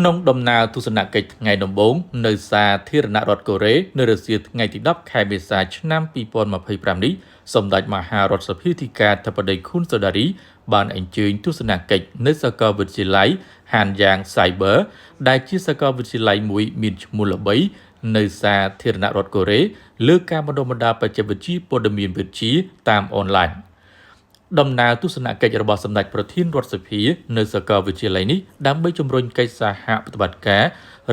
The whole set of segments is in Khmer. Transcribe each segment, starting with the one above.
ក្នុងដំណើរទស្សនកិច្ចថ្ងៃដំបូងនៅសាធារណរដ្ឋកូរ៉េនៅរសៀលថ្ងៃទី10ខែមេសាឆ្នាំ2025នេះសម្ដេចមហារដ្ឋសភាធិការធិបតីខុនសូដារីបានអញ្ជើញទស្សនកិច្ចនៅសាកលវិទ្យាល័យហានយ៉ាង Cyber ដែលជាសាកលវិទ្យាល័យមួយមានឈ្មោះល្បីនៅសាធារណរដ្ឋកូរ៉េលើការបណ្ដុះបណ្ដាលបច្ចេកវិទ្យាព័ត៌មានវិទ្យាតាមអនឡាញដំណើរទស្សនកិច្ចរបស់សម្ដេចប្រធានរដ្ឋសភានៅសាកលវិទ្យាល័យនេះដើម្បីជំរុញកិច្ចសហប្រតិបត្តិការ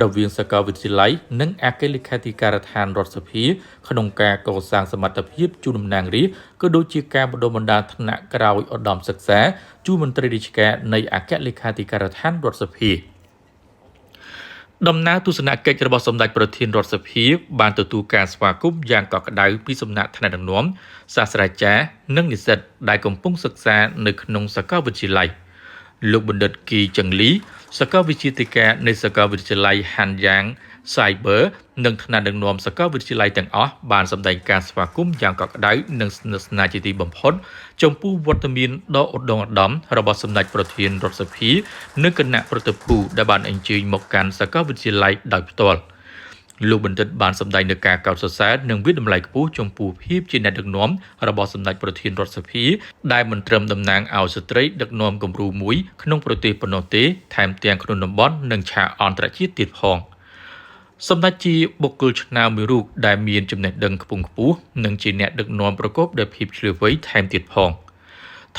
រវាងសាកលវិទ្យាល័យនិងអគ្គលេខាធិការដ្ឋានរដ្ឋសភាក្នុងការកសាងសមត្ថភាពជូនតំណាងរាស្ត្រក៏ដូចជាការបណ្ដុះបណ្ដាលថ្នាក់ក្រោយឧត្តមសិក្សាជួរមន្ត្រីរាជការនៃអគ្គលេខាធិការដ្ឋានរដ្ឋសភាដំណើរទស្សនកិច្ចរបស់សម្ដេចប្រធានរដ្ឋសភាបានទទួលការស្វាគមន៍យ៉ាងកក់ក្ដៅពីសំណាក់ថ្នាក់ដឹកនាំសាស្ត្រាចារ្យនិងនិស្សិតដែលកំពុងសិក្សានៅក្នុងសាកលវិទ្យាល័យលោកបណ្ឌិតគីចឹងលីសាកលវិទ្យាធិការនៃសាកលវិទ្យាល័យហានយ៉ាង Cyber និងថ្នាក់ដឹកនាំសាកលវិទ្យាល័យទាំងអស់បានសម្ដែងការស្វាគមន៍យ៉ាងកក់ក្ដៅនិងស្និទ្ធស្នាលជាទីបំផុតចំពោះវត្តមានដ៏ឧត្តមឧត្តមរបស់សម្ដេចប្រធានរដ្ឋសភានិងគណៈប្រតិភូដែលបានអញ្ជើញមកកាន់សាកលវិទ្យាល័យដោយផ្ទាល់លោកបណ្ឌិតបានសម្ដែងនូវការកោតសរសើរនិងវិតម្លៃខ្ពស់ចំពោះភាពជាអ្នកដឹកនាំរបស់សម្ដេចប្រធានរដ្ឋសភាដែលមិនត្រឹមតំណាងឲ្យស្ត្រីដឹកនាំគំរូមួយក្នុងប្រទេសប៉ុណ្ណោះទេថែមទាំងក្នុងតំបន់និងឆាកអន្តរជាតិទៀតផងសម្ដេចជាបុគ្គលឆ្នើមមួយរូបដែលមានចំណេះដឹងខ្ពង់ខ្ពស់និងជាអ្នកដឹកនាំប្រកបដោយភាពឈ្លាសវៃថែមទៀតផង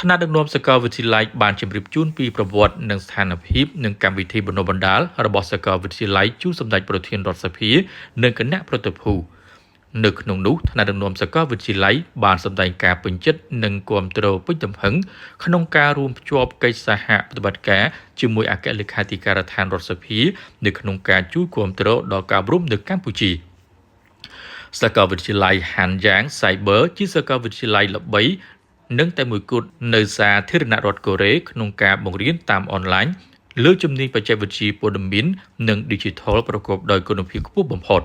ថ្នាក់ដឹកនាំសាកលវិទ្យាល័យបានជម្រាបជូនពីប្រវត្តិនិងស្ថានភាពនិងកម្មវិធីបណ្ដុះបណ្ដាលរបស់សាកលវិទ្យាល័យជូនសម្ដេចប្រធានរដ្ឋសភានិងគណៈប្រតិភូនៅក្នុងនោះថ្នាក់ដឹកនាំសាកលវិទ្យាល័យបានសម្ដែងការពេញចិត្តនិងគាំទ្រពេញទំហឹងក្នុងការរួមភ្ជាប់កិច្ចសហប្រតិបត្តិការជាមួយអគ្គលេខាធិការដ្ឋានរដ្ឋសភានៅក្នុងការជួយគាំទ្រដល់ការអប់រំនៅកម្ពុជាសាកលវិទ្យាល័យហានយ៉ាង Cyber ជាសាកលវិទ្យាល័យល្បីនិងតែមួយគត់នៅសាធារណរដ្ឋកូរ៉េក្នុងការបង្រៀនតាមអនឡាញលើជំនាញបច្ចេកវិទ្យាព័ត៌មាននិង Digital ប្រកបដោយគុណភាពខ្ពស់បំផុត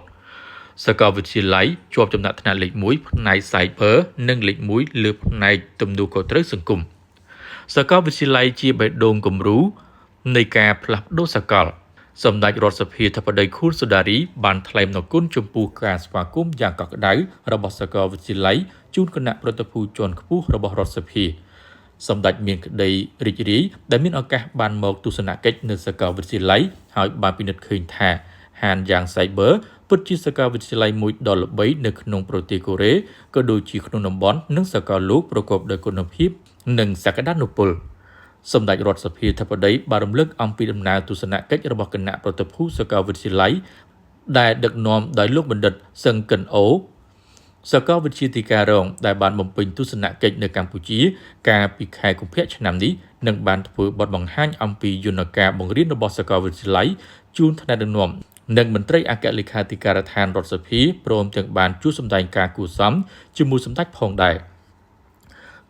សាកលវិទ្យាល័យជាប់ចំណាត់ថ្នាក់លេខ1ផ្នែក Cyber និងលេខ1លើផ្នែកទំនួលខុសត្រូវសង្គមសាកលវិទ្យាល័យជាបេះដូងគំរូនៃការផ្លាស់ប្ដូរសាកលសម្ដេចរដ្ឋសភាធិបតីខុនសូដារីបានថ្លែងនូវគុណចំពោះការស្វាគមន៍យ៉ាងកក់ក្ដៅរបស់សាកលវិទ្យាល័យជូនគណៈប្រតិភូជាន់ខ្ពស់របស់រដ្ឋសភាសម្ដេចមានក្តីរីករាយដែលមានឱកាសបានមកទស្សនកិច្ចនៅសាកលវិទ្យាល័យហើយបានពិនិត្យឃើញថាហានយ៉ាង Cyber ពិតជាសាកលវិទ្យាល័យមួយដ៏ល្បីនៅក្នុងប្រទេសកូរ៉េក៏ដូចជាក្នុងតំបន់និងសាកលលោកប្រកបដោយគុណភាពនិងសក្តានុពលសម្ដេចរដ្ឋសភាធិបតីបានរំលឹកអំពីដំណើរទស្សនកិច្ចរបស់គណៈប្រតិភូសាកលវិទ្យាល័យដែលដឹកនាំដោយលោកបណ្ឌិតសឹងកិនអូសាកលវិទ្យាធិការរងដែលបានបំពេញទស្សនកិច្ចនៅកម្ពុជាកាលពីខែកុម្ភៈឆ្នាំនេះនិងបានធ្វើបទបង្ហាញអំពីយន្តការបង្រៀនរបស់សាកលវិទ្យាល័យជូនថ្នាក់ដឹកនាំនិងមន្ត្រីអគ្គលេខាធិការដ្ឋានរដ្ឋសភាព្រមទាំងបានជួបសម្ដែងការគួរសមជាមួយសម្ដេចផងដែរ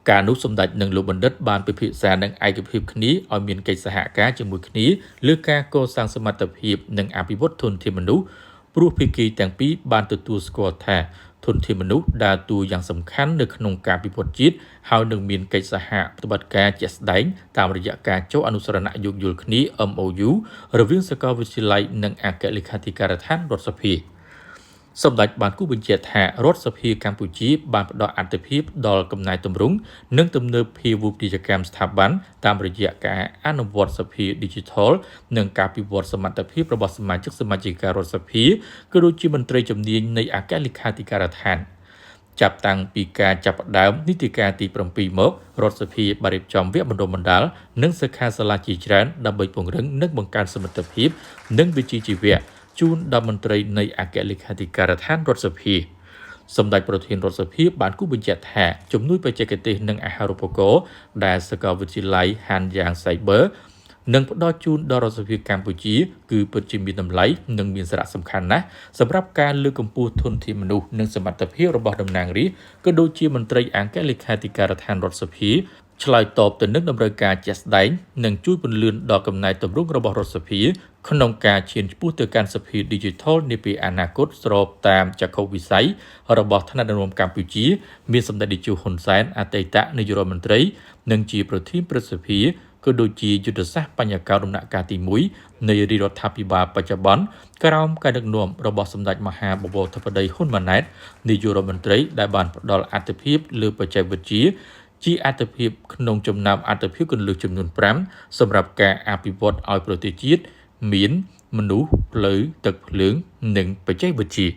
ការនោះសម្ដេចនិងលោកបណ្ឌិតបានពិភាក្សានឹងឯកភាពគ្នាឲ្យមានកិច្ចសហការជាមួយគ្នាលើការកសាងសមត្ថភាពនិងអភិវឌ្ឍធនធានមនុស្សព្រោះភាគីទាំងពីរបានទទួលស្គាល់ថាធនធានមនុស្សដើរតួយ៉ាងសំខាន់នៅក្នុងការពិភពជាតិហើយនឹងមានកិច្ចសហប្រតិបត្តិការជាក់ស្ដែងតាមរយៈការចុះអនុស្សរណៈយោគយល់គ្នា MOU រវាងសាកលវិទ្យាល័យនិងអគ្គលេខាធិការដ្ឋានរដ្ឋសភាសម្ដេចបានគូបញ្ជាក់ថារដ្ឋសភាកម្ពុជាបានផ្ដល់អាទិភាពដល់កំណែទម្រង់និងទំនើបភាពវូបនីយកម្មស្ថាប័នតាមរយៈការអនុវត្តសភា Digital និងការពិវត្តសមត្ថភាពរបស់សមាជិកសមាជិការដ្ឋសភាក៏ដូចជាមន្ត្រីជំនាញនៃអគ្គលេខាធិការដ្ឋានចាប់តាំងពីការចាប់ផ្ដើមនីតិកាលទី7មករដ្ឋសភាបានរៀបចំវគ្គបណ្ដុះបណ្ដាលនិងសិក្ខាសាលាជាច្រើនដើម្បីពង្រឹងនិងបង្កើនសមត្ថភាពនិងវិជ្ជាជីវៈជូនដល់មន្ត្រីនៃអគ្គលេខាធិការដ្ឋានរដ្ឋសភាសម្ដេចប្រធានរដ្ឋសភាបានគូបញ្ជាក់ថាជំនួយបច្ចេកទេសនិងអាហារូបករណ៍ដែលសាកលវិទ្យាល័យហានយ៉ាង Cyber និងផ្ដល់ជូនដល់រដ្ឋសភាកម្ពុជាគឺពិតជាមានតម្លៃនិងមានសារៈសំខាន់ណាស់សម្រាប់ការលើកកម្ពស់ធនធានមនុស្សនិងសមត្ថភាពរបស់តំណាងរាស្ត្រក៏ដូចជាមន្ត្រីអគ្គលេខាធិការដ្ឋានរដ្ឋសភាឆ្លើយតបទៅនឹងតម្រូវការជាក់ស្ដែងនិងជួយពន្លឿនដល់កំណែទម្រង់របស់រដ្ឋសភាក្នុងការឈានឆ្ពោះទៅកាន់សភា Digital នាពេលអនាគតស្របតាមចក្ខុវិស័យរបស់ថ្នាក់ដឹកនាំកម្ពុជាមានសម្ដេចតេជោហ៊ុនសែនអតីតនាយករដ្ឋមន្ត្រីនិងជាប្រធានព្រឹទ្ធសភា ក៏ដូចជាយុទ្ធសាស្ត្របញ្ញកោដំណាក់កាលទី1នៃរាជរដ្ឋាភិបាលបច្ចុប្បន្នក្រោមការដឹកនាំរបស់សម្ដេចមហាបវរធិបតីហ៊ុនម៉ាណែតនាយករដ្ឋមន្ត្រីដែលបានផ្ដល់អាទិភាពលើបច្ចេកវិទ្យាជាអាទិភាពក្នុងចំណោមអាទិភាពគន្លឹះចំនួន5សម្រាប់ការអភិវឌ្ឍឲ្យប្រទេសជាតិមានមនុស្សផ្លូវទឹកភ្លើងនិងបច្ចេកវិទ្យា